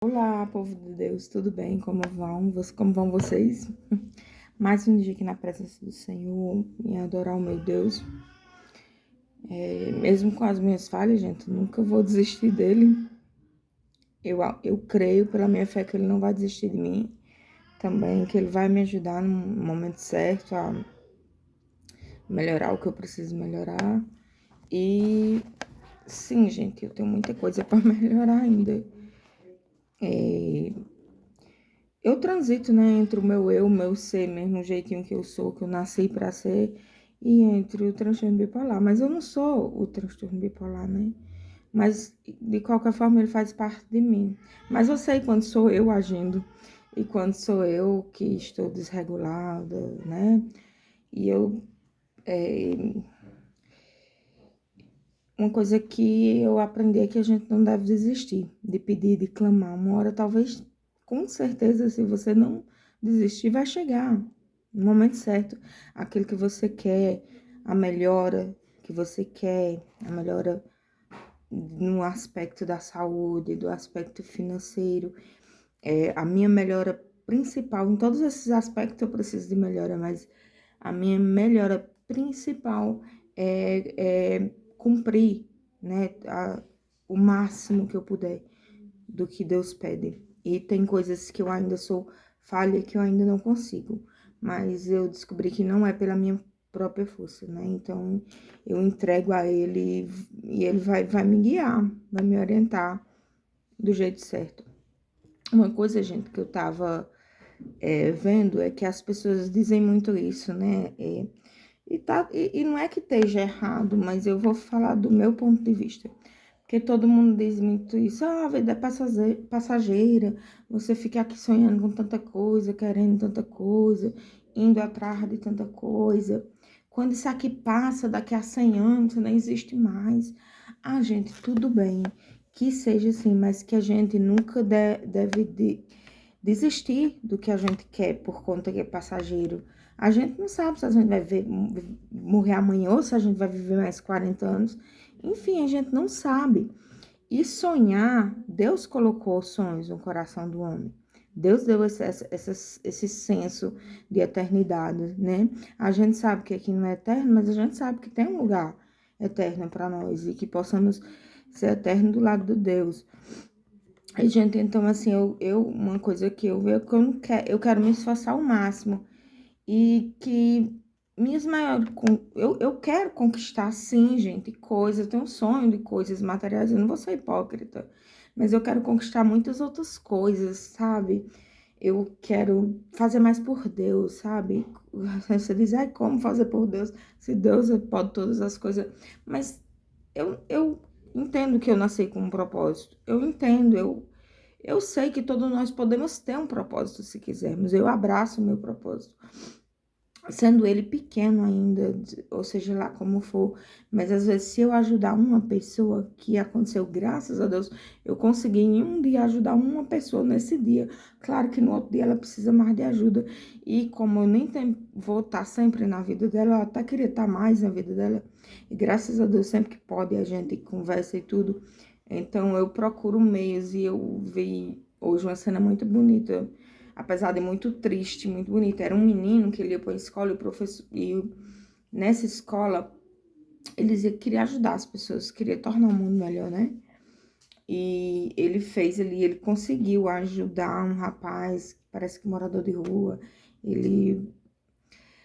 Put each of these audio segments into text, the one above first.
Olá, povo de Deus, tudo bem? Como vão vocês? Mais um dia aqui na presença do Senhor e adorar o meu Deus. Mesmo com as minhas falhas, gente, nunca vou desistir dele. Eu creio pela minha fé que ele não vai desistir de mim. Também que ele vai me ajudar no momento certo a melhorar o que eu preciso melhorar. E sim, gente, eu tenho muita coisa para melhorar ainda. Eu transito, né, entre o meu ser mesmo, o jeitinho que eu sou, que eu nasci pra ser, e entre o transtorno bipolar. Mas eu não sou o transtorno bipolar, né? Mas, de qualquer forma, ele faz parte de mim. Mas eu sei quando sou eu agindo e quando sou eu que estou desregulada, né? E uma coisa que eu aprendi é que a gente não deve desistir de pedir, de clamar. Uma hora, talvez, com certeza, se você não desistir, vai chegar no momento certo. Aquilo que você quer, a melhora que você quer, a melhora no aspecto da saúde, do aspecto financeiro. A minha melhora principal, em todos esses aspectos eu preciso de melhora, mas a minha melhora principal é cumprir, né, o máximo que eu puder do que Deus pede. E tem coisas que eu ainda sou falha, que eu ainda não consigo, mas eu descobri que não é pela minha própria força, né? Então eu entrego a Ele e Ele vai me guiar, vai me orientar do jeito certo. Uma coisa, gente, que eu tava vendo é que as pessoas dizem muito isso, né? E não é que esteja errado, mas eu vou falar do meu ponto de vista. Porque todo mundo diz muito isso, a vida é passageira, você fica aqui sonhando com tanta coisa, querendo tanta coisa, indo atrás de tanta coisa. Quando isso aqui passa, daqui a 100 anos, não existe mais. Ah, gente, tudo bem, que seja assim, mas que a gente nunca deve desistir do que a gente quer por conta que é passageiro. A gente não sabe se a gente vai morrer amanhã ou se a gente vai viver mais 40 anos. Enfim, a gente não sabe. E sonhar, Deus colocou sonhos no coração do homem. Deus deu esse senso de eternidade, né? A gente sabe que aqui não é eterno, mas a gente sabe que tem um lugar eterno para nós e que possamos ser eternos do lado de Deus. E, gente, então, assim, uma coisa que eu vejo que eu não quero, eu quero me esforçar ao máximo e que minhas maiores, eu quero conquistar, sim, gente, coisas, eu tenho um sonho de coisas materiais, eu não vou ser hipócrita, mas eu quero conquistar muitas outras coisas, sabe? Eu quero fazer mais por Deus, sabe? Você diz, ai, como fazer por Deus, se Deus pode todas as coisas, mas eu entendo que eu nasci com um propósito, eu entendo, eu sei que todos nós podemos ter um propósito se quisermos, eu abraço o meu propósito, sendo ele pequeno ainda, ou seja lá como for, mas às vezes se eu ajudar uma pessoa, que aconteceu, graças a Deus, eu consegui em um dia ajudar uma pessoa nesse dia, claro que no outro dia ela precisa mais de ajuda, e como eu nem vou estar sempre na vida dela, eu até queria estar mais na vida dela, e graças a Deus sempre que pode a gente conversa e tudo, então eu procuro meios, e eu vi hoje uma cena muito bonita, apesar de muito triste, muito bonito. Era um menino que ele ia para a escola e o professor, e nessa escola eles queriam ajudar as pessoas, queria tornar o mundo melhor, né? E ele fez ali, ele conseguiu ajudar um rapaz, parece que morador de rua. Ele.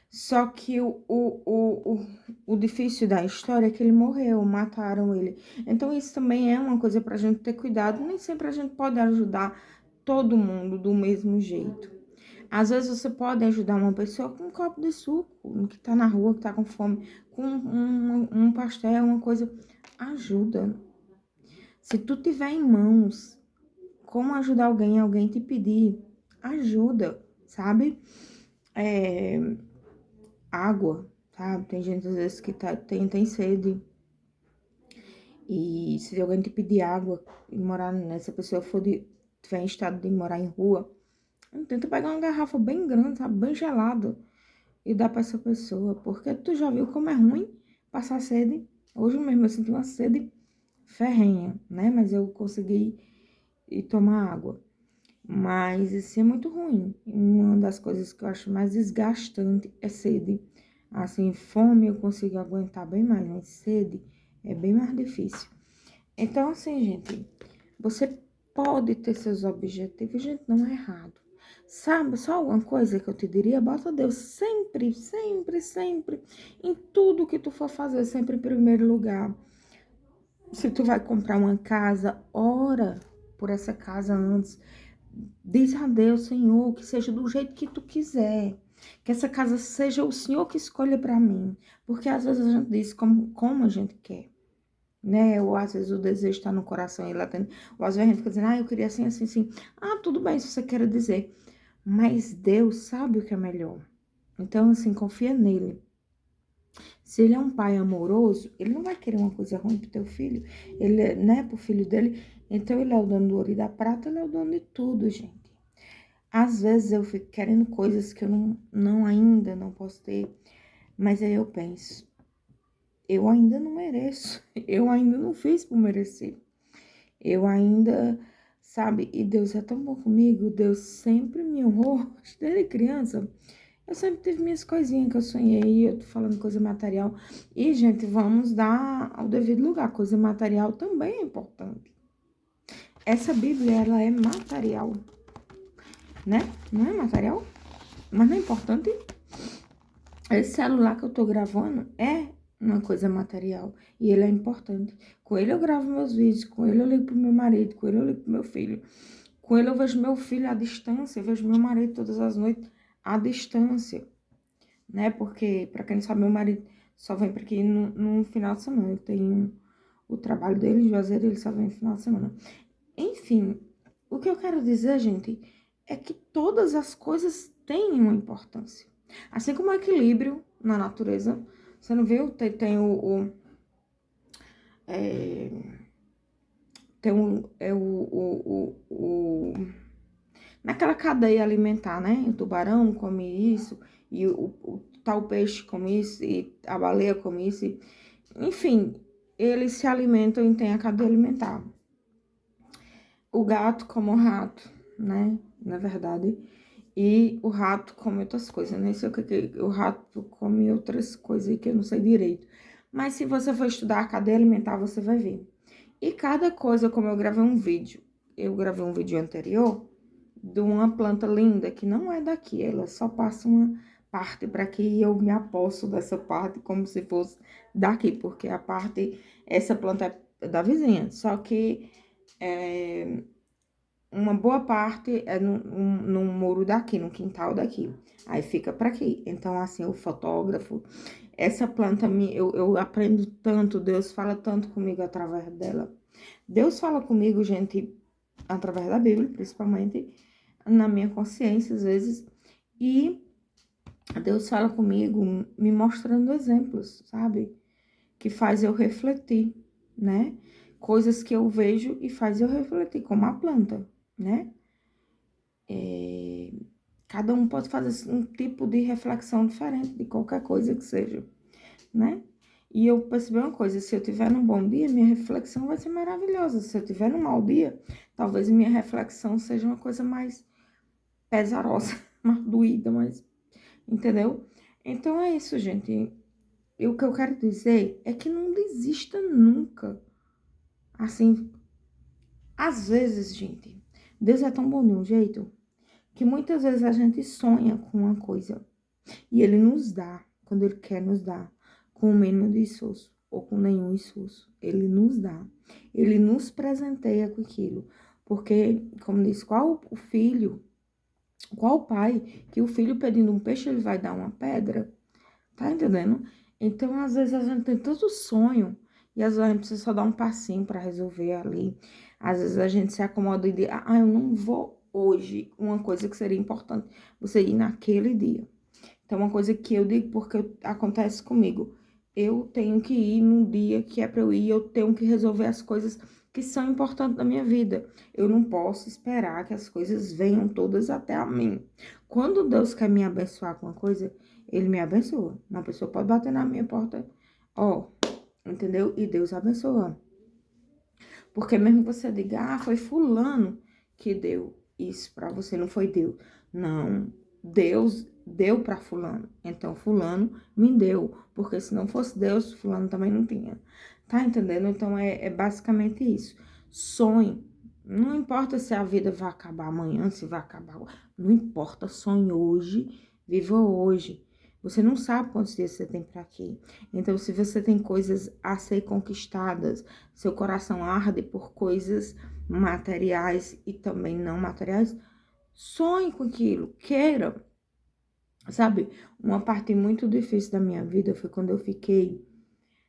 Só que o difícil da história é que ele morreu, mataram ele. Então, isso também é uma coisa pra gente ter cuidado. Nem sempre a gente pode ajudar todo mundo do mesmo jeito. Às vezes você pode ajudar uma pessoa com um copo de suco, que tá na rua, que tá com fome, com um pastel, uma coisa. Ajuda. Se tu tiver em mãos como ajudar alguém, alguém te pedir, ajuda, sabe? Água, sabe? Tem gente às vezes que tem sede. E se alguém te pedir água e morar nessa pessoa tiver em estado de morar em rua, tenta pegar uma garrafa bem grande, sabe? Bem gelada. E dar pra essa pessoa, porque tu já viu como é ruim passar sede. Hoje mesmo eu senti uma sede ferrenha, né? Mas eu consegui ir tomar água. Mas isso é muito ruim. Uma das coisas que eu acho mais desgastante é sede. Assim, fome eu consigo aguentar bem mais, mas sede é bem mais difícil. Então, assim, gente, você pode ter seus objetivos, gente, não é errado. Sabe, só uma coisa que eu te diria, bota Deus sempre, sempre, sempre, em tudo que tu for fazer, sempre em primeiro lugar. Se tu vai comprar uma casa, ora por essa casa antes. Diz a Deus, Senhor, que seja do jeito que tu quiser. Que essa casa seja o Senhor que escolha para mim. Porque às vezes a gente diz como a gente quer, né? Ou às vezes o desejo está no coração e latente. Ou às vezes a gente fica dizendo, eu queria assim, assim, assim. Ah, tudo bem se você quer dizer. Mas Deus sabe o que é melhor. Então, assim, confia nele. Se ele é um pai amoroso, ele não vai querer uma coisa ruim pro teu filho. Ele, né, pro filho dele. Então, ele é o dono do ouro e da prata, ele é o dono de tudo, gente. Às vezes eu fico querendo coisas que eu ainda não posso ter, mas aí eu penso, eu ainda não mereço, eu ainda não fiz por merecer, eu ainda, sabe, e Deus é tão bom comigo, Deus sempre me honrou, desde criança, eu sempre tive minhas coisinhas que eu sonhei, eu tô falando coisa material, e gente, vamos dar ao devido lugar, coisa material também é importante. Essa Bíblia, ela é material, né? Não é material? Mas não é importante. Esse celular que eu tô gravando é uma coisa material e ele é importante. Com ele eu gravo meus vídeos, com ele eu ligo pro meu marido, com ele eu ligo pro meu filho. Com ele eu vejo meu filho à distância, eu vejo meu marido todas as noites à distância, né? Porque, pra quem não sabe, meu marido só vem pra aqui no final de semana. Ele tem o trabalho dele em Juazeiro, ele só vem no final de semana. Enfim, o que eu quero dizer, gente, é que todas as coisas têm uma importância. Assim como o equilíbrio na natureza, você não viu? É, tem naquela cadeia alimentar, né? O tubarão come isso, e o tal peixe come isso, e a baleia come isso. Enfim, eles se alimentam e têm a cadeia alimentar. O gato come o rato, né? Na verdade. E o rato come outras coisas, né? Se o rato come outras coisas que eu não sei direito. Mas se você for estudar a cadeia alimentar, você vai ver. E cada coisa, como eu gravei um vídeo anterior de uma planta linda que não é daqui, ela só passa uma parte para aqui e eu me aposto dessa parte como se fosse daqui, porque essa planta é da vizinha, só que uma boa parte é no muro daqui, no quintal daqui. Aí fica para aqui. Então, assim, o fotógrafo, essa planta, eu aprendo tanto, Deus fala tanto comigo através dela. Deus fala comigo, gente, através da Bíblia, principalmente, na minha consciência, às vezes. E Deus fala comigo me mostrando exemplos, sabe? Que faz eu refletir, né? Coisas que eu vejo e faz eu refletir, como a planta, né? Cada um pode fazer um tipo de reflexão diferente de qualquer coisa que seja, né? E eu percebi uma coisa, se eu tiver num bom dia, minha reflexão vai ser maravilhosa. Se eu tiver num mau dia, talvez minha reflexão seja uma coisa mais pesarosa, mais doída, mais... Entendeu? Então é isso, gente. E o que eu quero dizer é que não desista nunca. Assim, às vezes, gente, Deus é tão bom de um jeito que muitas vezes a gente sonha com uma coisa e ele nos dá, quando ele quer nos dar, com o mínimo de esforço ou com nenhum esforço. Ele nos dá, ele nos presenteia com aquilo. Porque, como diz, qual pai que o filho pedindo um peixe ele vai dar uma pedra? Tá entendendo? Então, às vezes a gente tem tanto sonho e às vezes a gente precisa só dar um passinho para resolver ali. Às vezes a gente se acomoda e diz, eu não vou hoje. Uma coisa que seria importante, você ir naquele dia. Então, uma coisa que eu digo porque acontece comigo. Eu tenho que ir num dia que é para eu ir, eu tenho que resolver as coisas que são importantes na minha vida. Eu não posso esperar que as coisas venham todas até a mim. Quando Deus quer me abençoar com uma coisa, ele me abençoa. Uma pessoa pode bater na minha porta, entendeu? E Deus abençoa. Porque mesmo que você diga, foi fulano que deu. isso para você, não foi Deus. Não, Deus deu para fulano, então fulano me deu, porque se não fosse Deus, fulano também não tinha. Tá entendendo? Então é basicamente isso. Sonhe. Não importa se a vida vai acabar amanhã, se vai acabar. Não importa, sonhe hoje, viva hoje. Você não sabe quantos dias você tem para aqui. Então, se você tem coisas a ser conquistadas, seu coração arde por coisas materiais e também não materiais, sonhe com aquilo, queira. Sabe, uma parte muito difícil da minha vida foi quando eu fiquei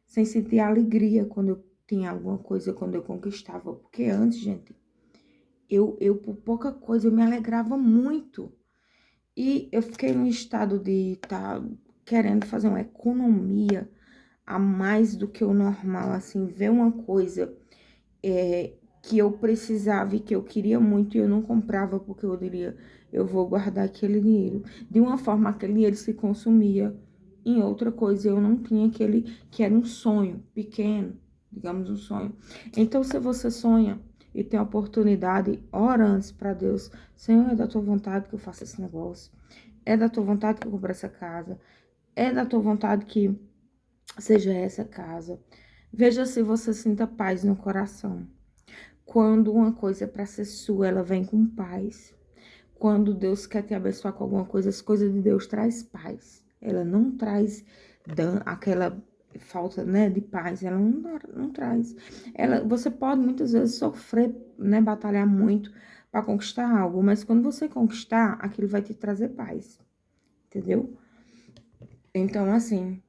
sem sentir alegria quando eu tinha alguma coisa, quando eu conquistava. Porque antes, gente, eu por pouca coisa, eu me alegrava muito. E eu fiquei num estado de estar querendo fazer uma economia a mais do que o normal, assim, ver uma coisa que eu precisava e que eu queria muito e eu não comprava porque eu diria, eu vou guardar aquele dinheiro. De uma forma, aquele dinheiro se consumia em outra coisa, eu não tinha aquele que era um sonho pequeno, digamos um sonho. Então, se você sonha e tem a oportunidade, ora antes para Deus, Senhor, é da tua vontade que eu faça esse negócio, é da tua vontade que eu compre essa casa, é da tua vontade que seja essa casa. Veja se você sinta paz no coração. Quando uma coisa é para ser sua, ela vem com paz. Quando Deus quer te abençoar com alguma coisa, as coisas de Deus traz paz. Ela não traz aquela falta, né, de paz. Ela não traz. Você pode muitas vezes sofrer, né, batalhar muito para conquistar algo, mas quando você conquistar, aquilo vai te trazer paz. Entendeu? Então, assim,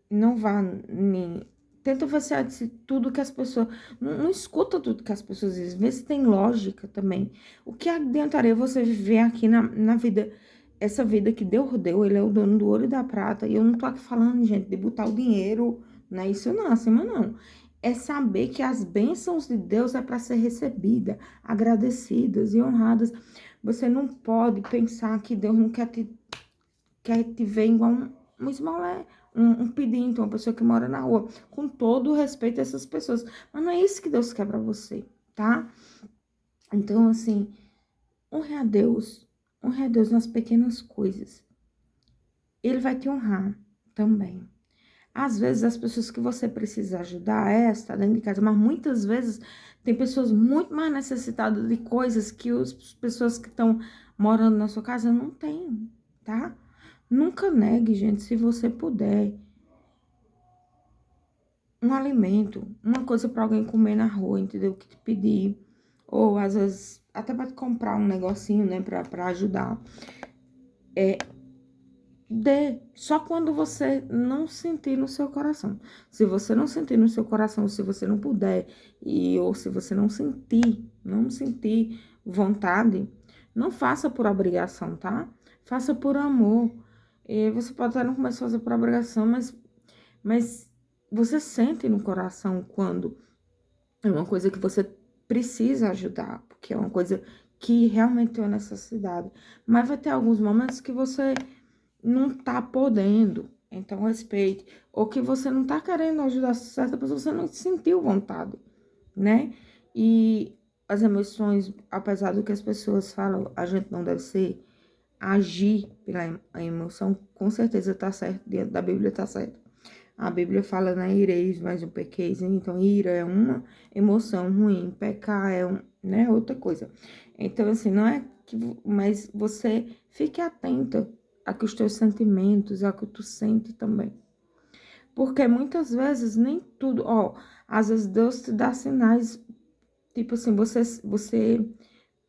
não vá nem. Tenta ver se tudo que as pessoas. Não escuta tudo que as pessoas dizem. Vê se tem lógica também. O que adiantaria você viver aqui na vida? Essa vida que Deus deu, ele é o dono do ouro e da prata. E eu não tô aqui falando, gente, de botar o dinheiro, não é isso não, acima não. É saber que as bênçãos de Deus é para ser recebida, agradecidas e honradas. Você não pode pensar que Deus não quer te ver igual um esmolé, um pedinte, uma pessoa que mora na rua, com todo o respeito a essas pessoas. Mas não é isso que Deus quer pra você, tá? Então, assim, honre a Deus nas pequenas coisas. Ele vai te honrar também. Às vezes, as pessoas que você precisa ajudar está dentro de casa, mas muitas vezes tem pessoas muito mais necessitadas de coisas que as pessoas que estão morando na sua casa não têm, tá? Nunca negue, gente, se você puder, um alimento, uma coisa para alguém comer na rua, entendeu? Que te pedir. Ou às vezes até para comprar um negocinho, né, para ajudar. Dê, só quando você não sentir no seu coração. Se você não sentir no seu coração, se você não puder, ou se você não sentir vontade, não faça por obrigação, tá? Faça por amor. E você pode até não começar a fazer por obrigação, mas você sente no coração quando é uma coisa que você precisa ajudar, porque é uma coisa que realmente tem uma necessidade. Mas vai ter alguns momentos que você não tá podendo, então respeite. Ou que você não tá querendo ajudar certa pessoa, você não sentiu vontade, né? E as emoções, apesar do que as pessoas falam, a gente não deve ser, agir pela emoção, com certeza tá certo, dentro da Bíblia tá certo. A Bíblia fala, né, ireis, mas não pequeis. Então, ira é uma emoção ruim, pecar é né, outra coisa. Então, assim, não é que... Mas você fique atenta a que os teus sentimentos, a que tu sente também. Porque muitas vezes nem tudo... às vezes Deus te dá sinais, tipo assim, você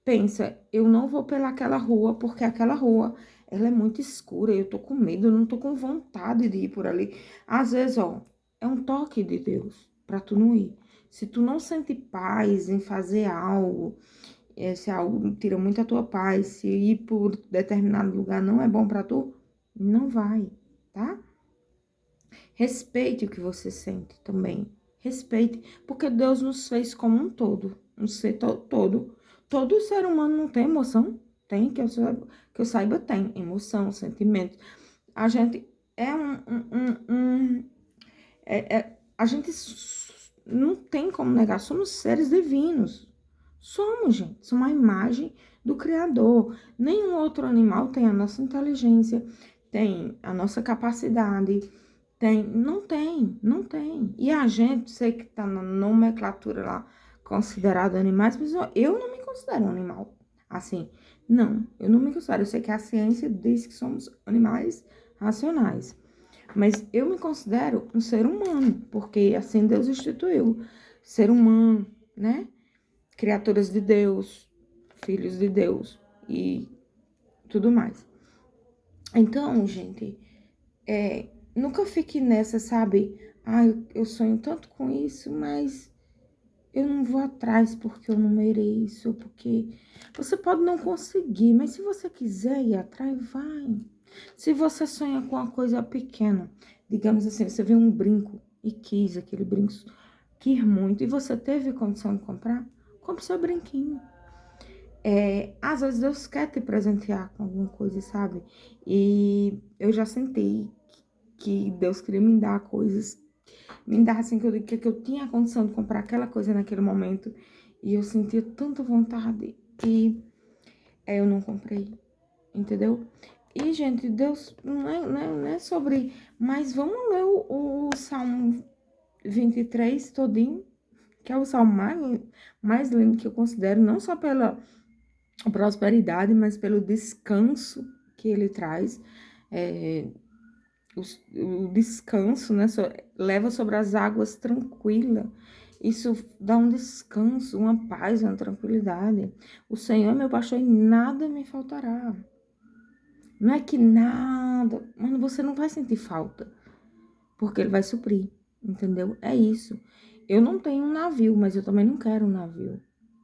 pensa, eu não vou pelaquela rua, porque aquela rua, ela é muito escura, eu tô com medo, eu não tô com vontade de ir por ali. Às vezes, é um toque de Deus pra tu não ir. Se tu não sente paz em fazer algo, se algo tira muito a tua paz, se ir por determinado lugar não é bom pra tu, não vai, tá? Respeite o que você sente também. Respeite, porque Deus nos fez como um todo, um ser todo. Todo ser humano não tem emoção? Tem, que eu saiba, tem emoção, sentimento. A gente é a gente não tem como negar, somos seres divinos. Somos, gente, somos a imagem do Criador. Nenhum outro animal tem a nossa inteligência, tem a nossa capacidade, não tem. E a gente, sei que tá na nomenclatura lá, considerado animais, mas eu não me considero um animal. Assim, não, eu não me considero. Eu sei que a ciência diz que somos animais racionais. Mas eu me considero um ser humano, porque assim Deus instituiu. Ser humano, né? Criaturas de Deus, filhos de Deus e tudo mais. Então, gente, nunca fique nessa, sabe? Ah, eu sonho tanto com isso, mas eu não vou atrás porque eu não mereço, porque você pode não conseguir, mas se você quiser ir atrás, vai. Se você sonha com uma coisa pequena, digamos assim, você vê um brinco e quis aquele brinco, quis muito, e você teve condição de comprar, compre seu brinquinho. Às vezes Deus quer te presentear com alguma coisa, sabe? E eu já senti que Deus queria me dar coisas, me dar assim, que eu tinha a condição de comprar aquela coisa naquele momento, e eu sentia tanta vontade, e eu não comprei, entendeu? E, gente, Deus não é sobre... Mas vamos ler o Salmo 23 todinho, que é o salmo mais lindo que eu considero, não só pela prosperidade, mas pelo descanso que ele traz. O descanso, né, leva sobre as águas tranquila. Isso dá um descanso, uma paz, uma tranquilidade. O Senhor é meu pastor e nada me faltará. Não é que nada, mano, você não vai sentir falta, porque ele vai suprir, entendeu? É isso. Eu não tenho um navio, mas eu também não quero um navio.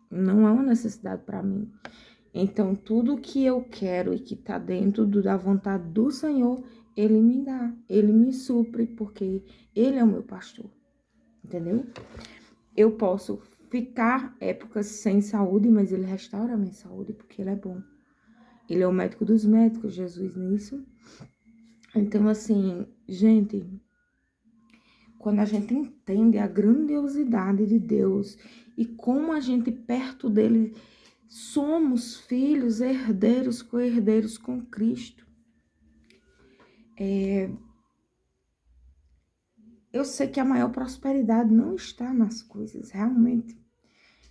Não é uma necessidade para mim. Então, tudo que eu quero e que tá dentro da vontade do Senhor, ele me dá, ele me supre, porque ele é o meu pastor, entendeu? Eu posso ficar épocas sem saúde, mas ele restaura a minha saúde, porque ele é bom. Ele é o médico dos médicos, Jesus, nisso. Então, assim, gente, quando a gente entende a grandiosidade de Deus e como a gente perto dele somos filhos, herdeiros, co-herdeiros com Cristo. Eu sei que a maior prosperidade não está nas coisas, realmente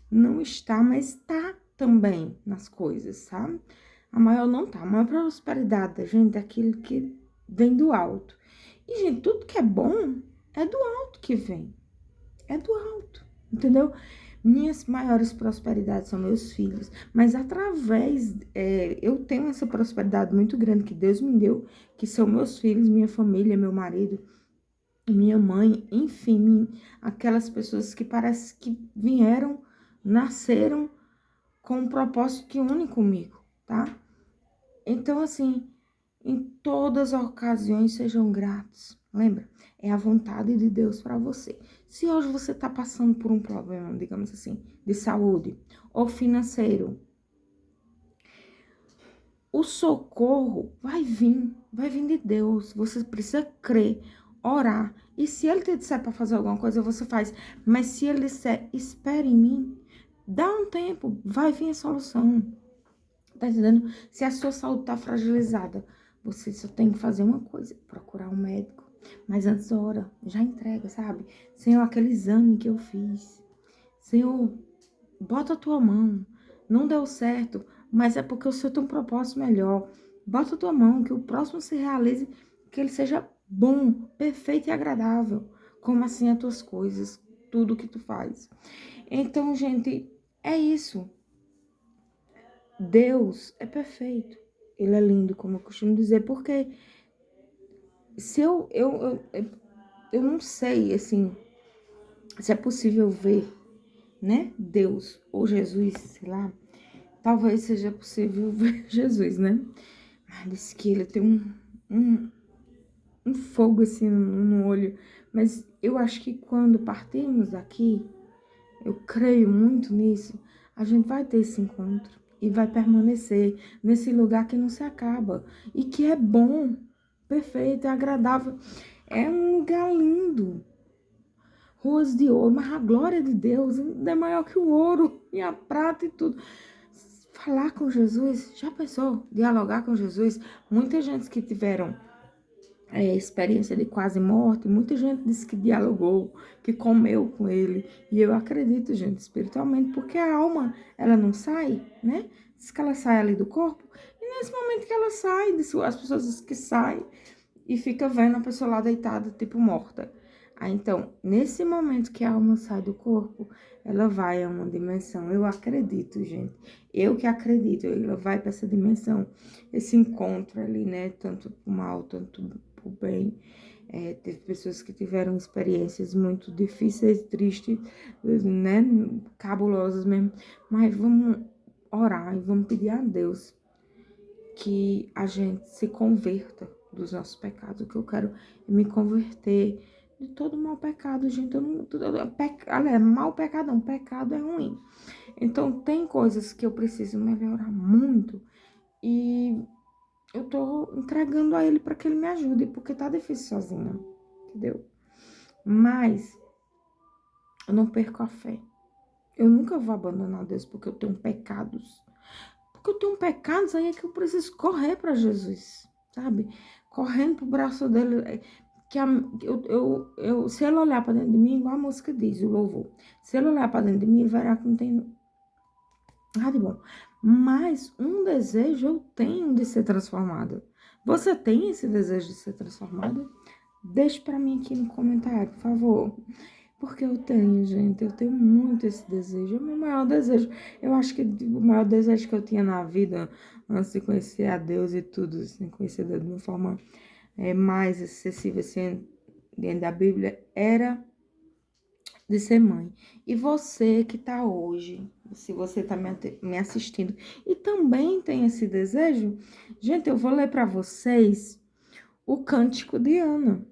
não está, mas está também nas coisas, sabe? A maior não tá, a maior prosperidade da gente é aquilo que vem do alto. E, gente, tudo que é bom é do alto que vem, é do alto, entendeu? Minhas maiores prosperidades são meus filhos, mas através, eu tenho essa prosperidade muito grande que Deus me deu, que são meus filhos, minha família, meu marido, minha mãe, enfim, aquelas pessoas que parece que vieram, nasceram com um propósito que une comigo, tá? Então, assim, em todas as ocasiões sejam gratos. Lembra? É a vontade de Deus para você. Se hoje você está passando por um problema, digamos assim, de saúde ou financeiro, o socorro vai vir de Deus. Você precisa crer, orar. E se ele te disser para fazer alguma coisa, você faz. Mas se ele disser, espere em mim, dá um tempo, vai vir a solução. Tá entendendo? Se a sua saúde tá fragilizada, você só tem que fazer uma coisa, procurar um médico. Mas antes da hora, já entrega, sabe? Senhor, aquele exame que eu fiz. Senhor, bota a tua mão. Não deu certo, mas é porque o Senhor tem um propósito melhor. Bota a tua mão, que o próximo se realize, que ele seja bom, perfeito e agradável. Como assim as tuas coisas, tudo que tu faz. Então, gente, é isso. Deus é perfeito. Ele é lindo, como eu costumo dizer, porque se eu não sei, assim, se é possível ver, né, Deus ou Jesus, sei lá, talvez seja possível ver Jesus, né? Mas diz que ele tem um fogo, assim, no olho, mas eu acho que quando partirmos daqui, eu creio muito nisso, a gente vai ter esse encontro e vai permanecer nesse lugar que não se acaba e que é bom, perfeito, é agradável. É um lugar lindo, ruas de ouro, mas a glória de Deus ainda é maior que o ouro e a prata e tudo. falar com Jesus. Já pensou? Dialogar com Jesus? Muita gente que tiveram experiência de quase morte, muita gente disse que dialogou, que comeu com ele. E eu acredito, gente, espiritualmente, porque a alma, ela não sai, né? Diz que ela sai ali do corpo. E nesse momento que ela sai, as pessoas dizem que saem e fica vendo a pessoa lá deitada, tipo morta. Então, nesse momento que a alma sai do corpo, ela vai a uma dimensão. Eu acredito, gente. Eu que acredito, ela vai para essa dimensão, esse encontro ali, né? Tanto pro mal, tanto pro bem. Teve pessoas que tiveram experiências muito difíceis, tristes, né? Cabulosas mesmo. Mas vamos orar e vamos pedir a Deus que a gente se converta dos nossos pecados. O que eu quero é me converter de todo mau pecado, gente. Eu não, mau pecado não, pecado é ruim. Então, tem coisas que eu preciso melhorar muito e eu tô entregando a ele para que ele me ajude, porque tá difícil sozinha, entendeu? Mas eu não perco a fé. Eu nunca vou abandonar Deus porque eu tenho pecados. Porque eu tenho pecados, aí é que eu preciso correr para Jesus, sabe? Correndo pro braço dele. Se ele olhar para dentro de mim, igual a música diz, o louvor. Se ele olhar para dentro de mim, ele verá que não tem nada de bom. Mas um desejo eu tenho de ser transformada. Você tem esse desejo de ser transformada? Deixe para mim aqui no comentário, por favor. Porque eu tenho, gente, eu tenho muito esse desejo. É o meu maior desejo. Eu acho que o maior desejo que eu tinha na vida, antes de conhecer a Deus e tudo, assim, conhecer Deus de uma forma mais acessível, assim, dentro da Bíblia, era de ser mãe. E você que tá hoje, se você tá me assistindo e também tem esse desejo, gente, eu vou ler para vocês o Cântico de Ana.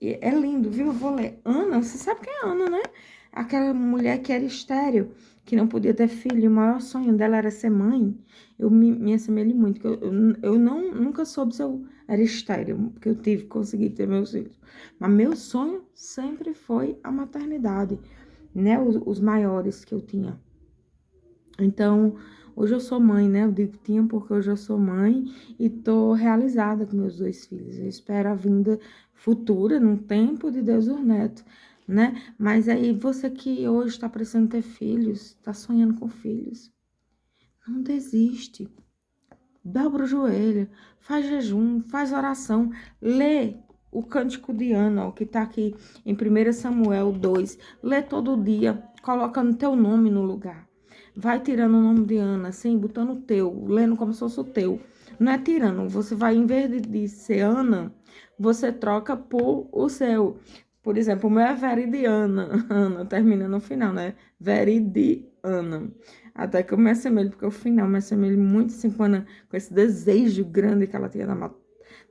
É lindo, viu? Eu vou ler. Ana, você sabe quem é Ana, né? Aquela mulher que era estéril, que não podia ter filho. O maior sonho dela era ser mãe. Eu me assemelho muito, porque eu nunca soube se eu era estéril, porque eu consegui ter meus filhos. Mas meu sonho sempre foi a maternidade, né? Os maiores que eu tinha. Então, hoje eu sou mãe, né? Eu digo tinha porque hoje eu sou mãe e tô realizada com meus 2 filhos. Eu espero a vinda futura, num tempo de Deus o neto, né? Mas aí você que hoje está precisando ter filhos, está sonhando com filhos, não desiste. Dobra o joelho, faz jejum, faz oração, lê o Cântico de Ana, ó, que tá aqui em 1 Samuel 2. Lê todo dia, colocando teu nome no lugar. Vai tirando o nome de Ana, assim, botando o teu, lendo como se fosse o teu. Não é tirando, você vai, em vez de ser Ana, você troca por o seu. Por exemplo, o meu é Veridiana. Ana, termina no final, né? Veridiana. Até que eu me assemelho, porque o final me assemelho muito assim com esse desejo grande que ela tinha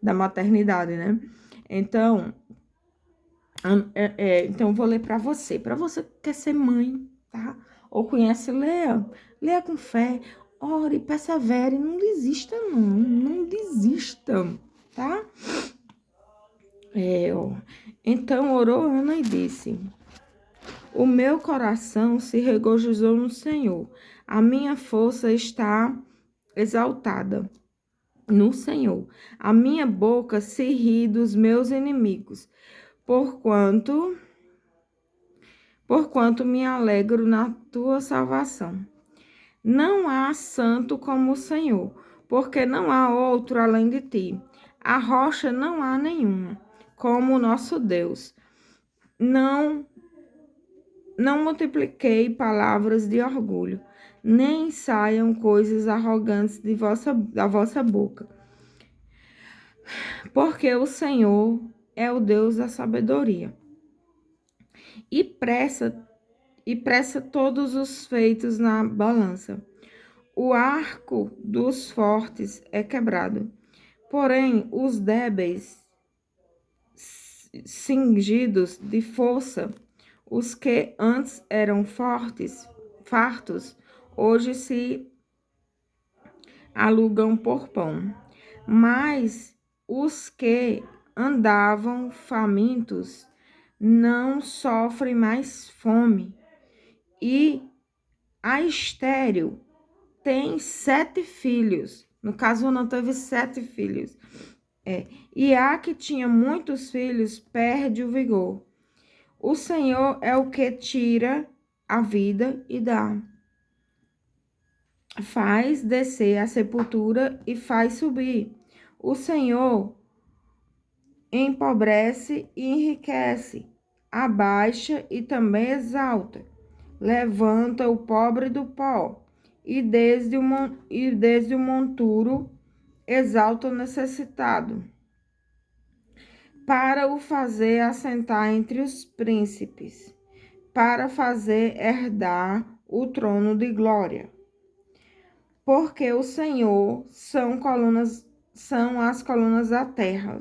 da maternidade, né? Então, então eu vou ler para você. Para você que quer ser mãe, tá? Ou conhece, leia. Leia com fé. Ore, persevere. Não desista, não. Não desista, tá? Então orou Ana e disse: o meu coração se regozijou no Senhor. A minha força está exaltada no Senhor. A minha boca se ri dos meus inimigos, porquanto me alegro na tua salvação. Não há santo como o Senhor, porque não há outro além de ti. A rocha não há nenhuma, como o nosso Deus. Não multipliquei palavras de orgulho, nem saiam coisas arrogantes da vossa boca. Porque o Senhor é o Deus da sabedoria. E pressa todos os feitos na balança. O arco dos fortes é quebrado, porém os débeis cingidos de força, os que antes eram fartos, hoje se alugam por pão. Mas os que andavam famintos não sofrem mais fome, e a estéril tem 7 filhos. No caso, não teve 7 filhos. E a que tinha muitos filhos perde o vigor. O Senhor é o que tira a vida e dá. Faz descer a sepultura e faz subir. O Senhor empobrece e enriquece, abaixa e também exalta. Levanta o pobre do pó e desde o monturo exalta o necessitado, para o fazer assentar entre os príncipes, para fazer herdar o trono de glória. Porque o Senhor são as colunas da terra,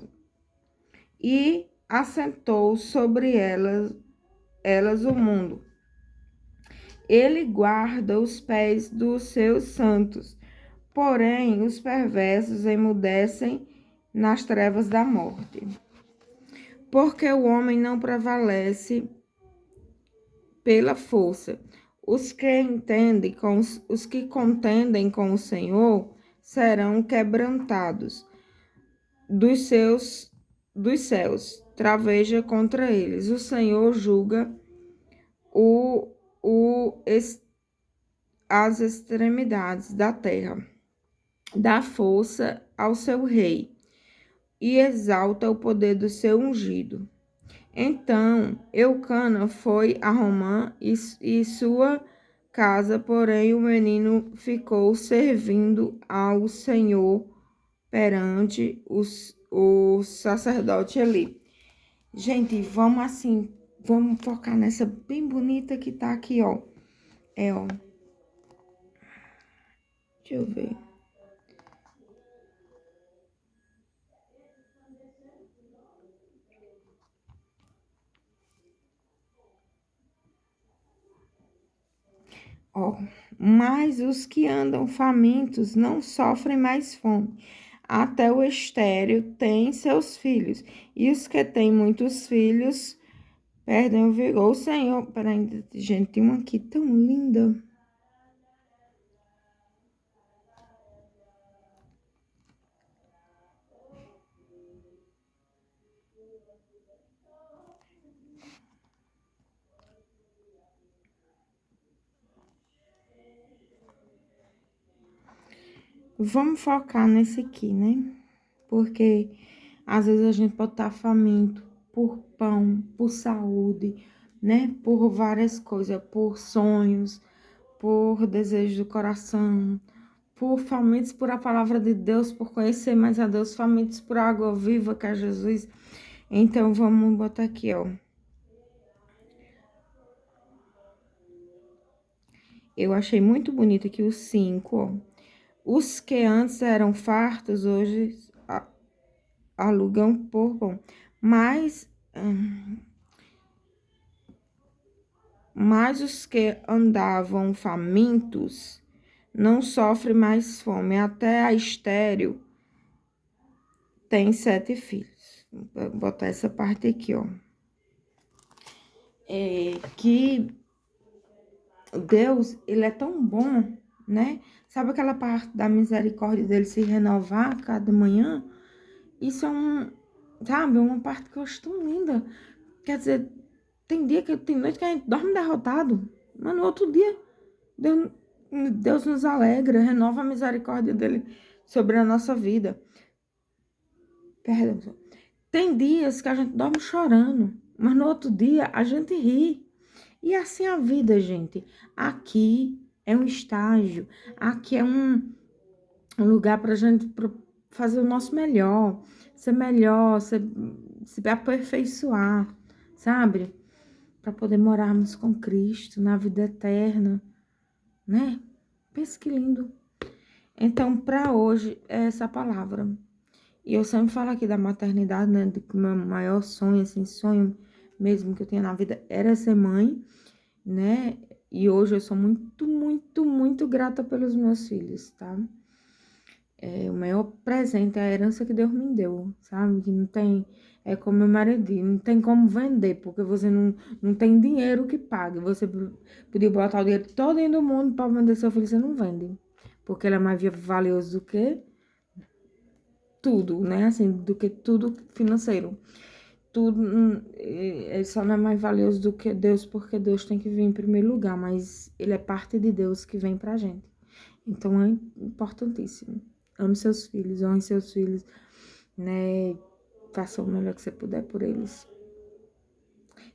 e assentou sobre elas o mundo. Ele guarda os pés dos seus santos, porém os perversos emudecem nas trevas da morte. Porque o homem não prevalece pela força. Os que contendem com o Senhor serão quebrantados dos céus, traveja contra eles. O Senhor julga as extremidades da terra, dá força ao seu rei e exalta o poder do seu ungido. Então Eucana foi a Romã e sua casa, porém o menino ficou servindo ao Senhor perante o sacerdote Eli. Gente, vamos focar nessa bem bonita que tá aqui, ó. Ó. Deixa eu ver. Ó, mas os que andam famintos não sofrem mais fome. Até o estéril tem seus filhos, e os que têm muitos filhos perdem o vigor. O Senhor, peraí, gente, tem uma aqui tão linda. Vamos focar nesse aqui, né? Porque às vezes a gente pode estar faminto por pão, por saúde, né? Por várias coisas, por sonhos, por desejos do coração, por famintos por a palavra de Deus, por conhecer mais a Deus, famintos por água viva que é Jesus. Então vamos botar aqui, ó. Eu achei muito bonito aqui os 5, ó. Os que antes eram fartos, hoje alugam por bom. Mas os que andavam famintos não sofrem mais fome. Até a estéril tem 7 filhos. Vou botar essa parte aqui, ó. Que Deus, ele é tão bom, né? Sabe aquela parte da misericórdia dele se renovar a cada manhã? Isso é uma parte que eu acho tão linda. Quer dizer, tem noite que a gente dorme derrotado, mas no outro dia Deus nos alegra, renova a misericórdia dele sobre a nossa vida. Perdão. Tem dias que a gente dorme chorando, mas no outro dia a gente ri. E assim a vida, gente. Aqui é um estágio, aqui é um lugar para a gente fazer o nosso melhor, se aperfeiçoar, sabe? Para poder morarmos com Cristo na vida eterna, né? Pensa que lindo. Então, para hoje, é essa palavra. E eu sempre falo aqui da maternidade, né? De que o meu maior sonho, assim, sonho mesmo que eu tenha na vida era ser mãe, né? E hoje eu sou muito, muito, muito grata pelos meus filhos, tá? O maior presente é a herança que Deus me deu, sabe? Que não tem, é como meu marido diz, não tem como vender, porque você não tem dinheiro que pague. Você podia botar o dinheiro todo do mundo para vender seu filho, você não vende. porque ele é mais valioso do que tudo, né? Assim, do que tudo financeiro. Tudo, ele só não é mais valioso do que Deus, porque Deus tem que vir em primeiro lugar, mas ele é parte de Deus que vem pra gente. Então é importantíssimo. Ame seus filhos, honre seus filhos, né? Faça o melhor que você puder por eles.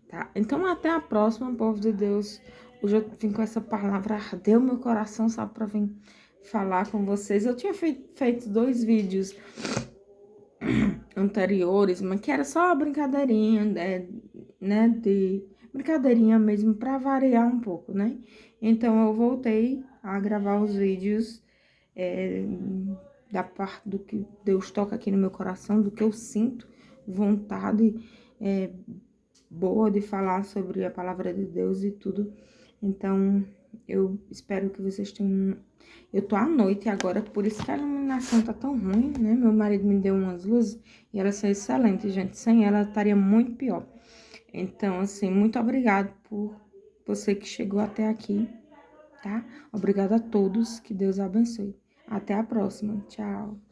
Tá? Então até a próxima, povo de Deus. Hoje eu vim com essa palavra, ardeu meu coração, sabe, pra vir falar com vocês. Eu tinha feito 2 vídeos anteriores, mas que era só brincadeirinha, né, de brincadeirinha mesmo, para variar um pouco, né? Então, eu voltei a gravar os vídeos da parte do que Deus toca aqui no meu coração, do que eu sinto, vontade boa de falar sobre a palavra de Deus e tudo. Então, eu espero que vocês tenham... Eu tô à noite agora, por isso que a iluminação tá tão ruim, né? Meu marido me deu umas luzes e elas são excelentes, gente. Sem ela, estaria muito pior. Então, assim, muito obrigado por você que chegou até aqui, tá? Obrigada a todos, que Deus abençoe. Até a próxima. Tchau.